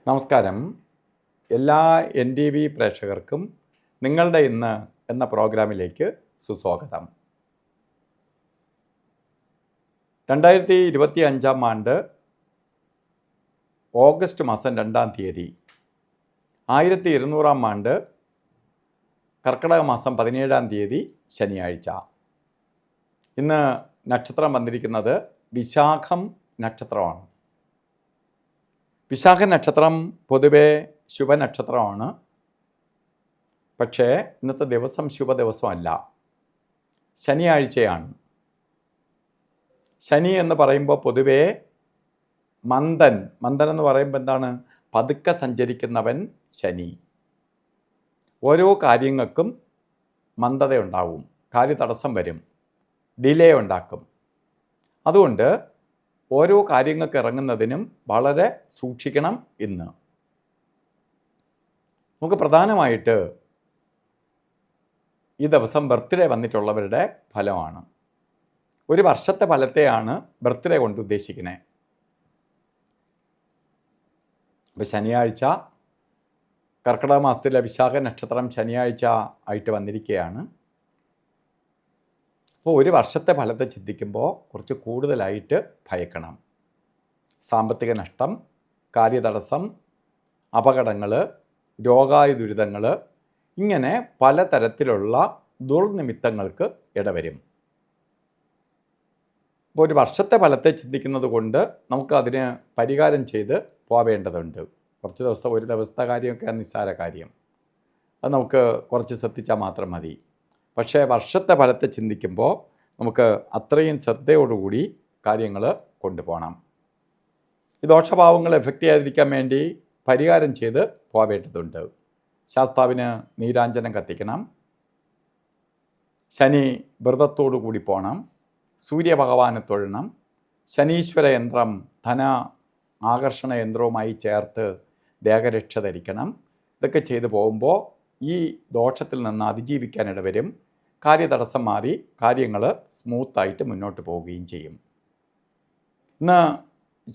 നമസ്കാരം. എല്ലാ NTV പ്രേക്ഷകർക്കും നിങ്ങളുടെ ഇന്ന് എന്ന പ്രോഗ്രാമിലേക്ക് സുസ്വാഗതം. 2025 ഓഗസ്റ്റ് മാസം 2-ാം തീയതി, 1200 കർക്കിടക മാസം 17-ാം തീയതി ശനിയാഴ്ച. ഇന്ന് നക്ഷത്രം വന്നിരിക്കുന്നത് വിശാഖം നക്ഷത്രമാണ്. വിശാഖ നക്ഷത്രം പൊതുവെ ശുഭനക്ഷത്രമാണ്. പക്ഷേ ഇന്നത്തെ ദിവസം ശുഭദിവസമല്ല, ശനിയാഴ്ചയാണ്. ശനി എന്ന് പറയുമ്പോൾ പൊതുവേ മന്ദൻ എന്ന് പറയുമ്പോൾ എന്താണ്? പതുക്കെ സഞ്ചരിക്കുന്നവൻ ശനി. ഓരോ കാര്യങ്ങൾക്കും മന്ദതയുണ്ടാവും, കാര്യതടസ്സം വരും, ഡിലേ ഉണ്ടാക്കും. അതുകൊണ്ട് ഓരോ കാര്യങ്ങൾക്ക് ഇറങ്ങുന്നതിനും വളരെ സൂക്ഷിക്കണം. ഇന്ന് നമുക്ക് പ്രധാനമായിട്ട് ഈ ദിവസം ബർത്ത്ഡേ വന്നിട്ടുള്ളവരുടെ ഫലമാണ്. ഒരു വർഷത്തെ ഫലത്തെയാണ് ബർത്ത്ഡേ കൊണ്ട് ഉദ്ദേശിക്കുന്നത്. അപ്പോൾ ശനിയാഴ്ച, കർക്കിടക മാസത്തിലെ വിശാഖ നക്ഷത്രം ശനിയാഴ്ച ആയിട്ട് വന്നിരിക്കുകയാണ്. അപ്പോൾ ഒരു വർഷത്തെ ഫലത്തെ ചിന്തിക്കുമ്പോൾ കുറച്ച് കൂടുതലായിട്ട് ഭയക്കണം. സാമ്പത്തിക നഷ്ടം, കാര്യതടസ്സം, അപകടങ്ങൾ, രോഗാതി ദുരിതങ്ങൾ, ഇങ്ങനെ പലതരത്തിലുള്ള ദുർനിമിത്തങ്ങൾക്ക് ഇടവരും. അപ്പോൾ ഒരു വർഷത്തെ ഫലത്തെ ചിന്തിക്കുന്നത് കൊണ്ട് നമുക്കതിന് പരിഹാരം ചെയ്ത് പോവേണ്ടതുണ്ട്. കുറച്ച് ദിവസത്തെ ഒരു ദിവസത്തെ കാര്യമൊക്കെ നിസ്സാര കാര്യം, അത് നമുക്ക് കുറച്ച് ശ്രദ്ധിച്ചാൽ മാത്രം മതി. പക്ഷേ വർഷത്തെ ഫലത്തെ ചിന്തിക്കുമ്പോൾ നമുക്ക് അത്രയും ശ്രദ്ധയോടുകൂടി കാര്യങ്ങൾ കൊണ്ടുപോകണം. ഈ ദോഷഭാവങ്ങൾ എഫക്റ്റ് ചെയ്യാതിരിക്കാൻ വേണ്ടി പരിഹാരം ചെയ്ത് പോവേണ്ടതുണ്ട്. ശാസ്താവിന് നീരാഞ്ജനം കത്തിക്കണം, ശനി വ്രതത്തോടു കൂടി പോകണം, സൂര്യഭഗവാനെ തൊഴണം, ശനീശ്വര യന്ത്രം ധന ആകർഷണ യന്ത്രവുമായി ചേർത്ത് ദേഹരക്ഷ ധരിക്കണം. ഇതൊക്കെ ചെയ്തു പോകുമ്പോൾ ഈ ദോഷത്തിൽ നിന്ന് അതിജീവിക്കാനിട വരും. കാര്യതടസ്സം മാറി കാര്യങ്ങൾ സ്മൂത്തായിട്ട് മുന്നോട്ട് പോവുകയും ചെയ്യും. ഇന്ന്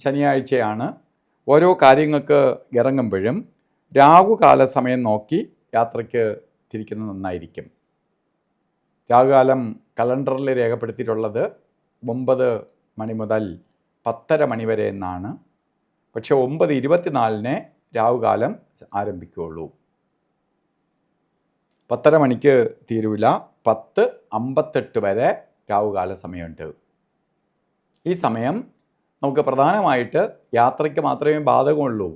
ശനിയാഴ്ചയാണ്. ഓരോ കാര്യങ്ങൾക്ക് ഇറങ്ങുമ്പോഴും രാഹുകാല സമയം നോക്കി യാത്രയ്ക്ക് തിരിക്കുന്നത് നന്നായിരിക്കും. രാഹുകാലം കലണ്ടറിൽ രേഖപ്പെടുത്തിയിട്ടുള്ളത് 9 മണി മുതൽ 10:30 മണി വരെ എന്നാണ്. പക്ഷേ 9:24 രാഹുകാലം ആരംഭിക്കുകയുള്ളൂ. 10:30 മണിക്ക് തീരൂല, 10:58 വരെ രാഹുകാല സമയമുണ്ട്. ഈ സമയം നമുക്ക് പ്രധാനമായിട്ട് യാത്രയ്ക്ക് മാത്രമേ ബാധകമുള്ളൂ.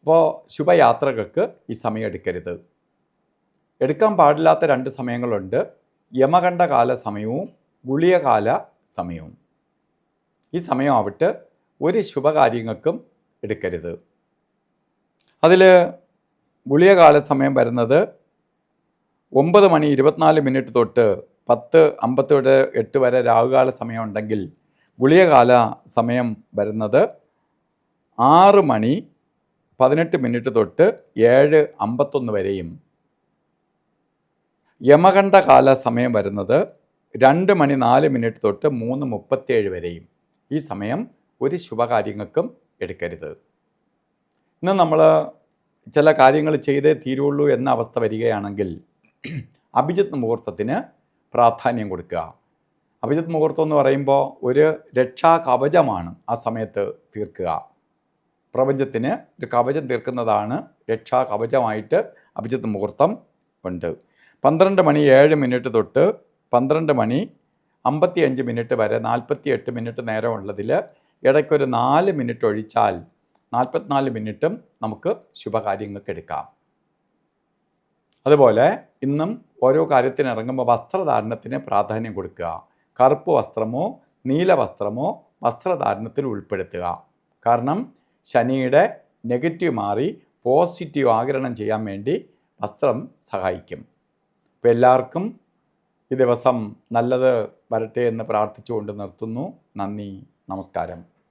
അപ്പോൾ ശുഭയാത്രകൾക്ക് ഈ സമയം എടുക്കരുത്. എടുക്കാൻ പാടില്ലാത്ത 2 സമയങ്ങളുണ്ട്: യമകണ്ഠകാല സമയവും ഗുളികകാല സമയവും. ഈ സമയമാവട്ടെ ഒരു ശുഭകാര്യങ്ങൾക്കും എടുക്കരുത്. അതിൽ ഗുളികകാല സമയം വരുന്നത് 9:24 തൊട്ട് 10:58 വരെ രാഹുകാല സമയം ഉണ്ടെങ്കിൽ, ഗുളികകാല സമയം വരുന്നത് 6:18 തൊട്ട് 7:51 വരെയും, യമകണ്ഠകാല സമയം വരുന്നത് 2:04 തൊട്ട് 3:37 വരെയും. ഈ സമയം ഒരു ശുഭകാര്യങ്ങൾക്കും എടുക്കരുത്. ഇന്ന് നമ്മൾ ചില കാര്യങ്ങൾ ചെയ്തേ തീരുള്ളൂ എന്ന അവസ്ഥ വരികയാണെങ്കിൽ അഭിജിത്ത് മുഹൂർത്തത്തിന് പ്രാധാന്യം കൊടുക്കുക. അഭിജിത്ത് മുഹൂർത്തം എന്ന് പറയുമ്പോൾ ഒരു രക്ഷാ കവചമാണ് ആ സമയത്ത് തീർക്കുക. പ്രപഞ്ചത്തിന് ഒരു കവചം തീർക്കുന്നതാണ് രക്ഷാ കവചമായിട്ട് അഭിജിത്ത് മുഹൂർത്തം ഉണ്ട്. 12:07 തൊട്ട് 12:55 വരെ 48 മിനിറ്റ് നേരമുള്ളതിൽ ഇടയ്ക്കൊരു 4 മിനിറ്റ് ഒഴിച്ചാൽ 44 മിനിറ്റും നമുക്ക് ശുഭകാര്യങ്ങൾക്ക് എടുക്കാം. അതുപോലെ ഇന്നും ഓരോ കാര്യത്തിന് ഇറങ്ങുമ്പോൾ വസ്ത്രധാരണത്തിന് പ്രാധാന്യം കൊടുക്കുക. കറുപ്പ് വസ്ത്രമോ നീല വസ്ത്രമോ വസ്ത്രധാരണത്തിൽ ഉൾപ്പെടുത്തുക. കാരണം ശനിയുടെ നെഗറ്റീവ് മാറി പോസിറ്റീവ് ആഗിരണം ചെയ്യാൻ വേണ്ടി വസ്ത്രം സഹായിക്കും. അപ്പോൾ എല്ലാവർക്കും ഈ ദിവസം നല്ലത് വരട്ടെ എന്ന് പ്രാർത്ഥിച്ചുകൊണ്ട് നിർത്തുന്നു. നന്ദി, നമസ്കാരം.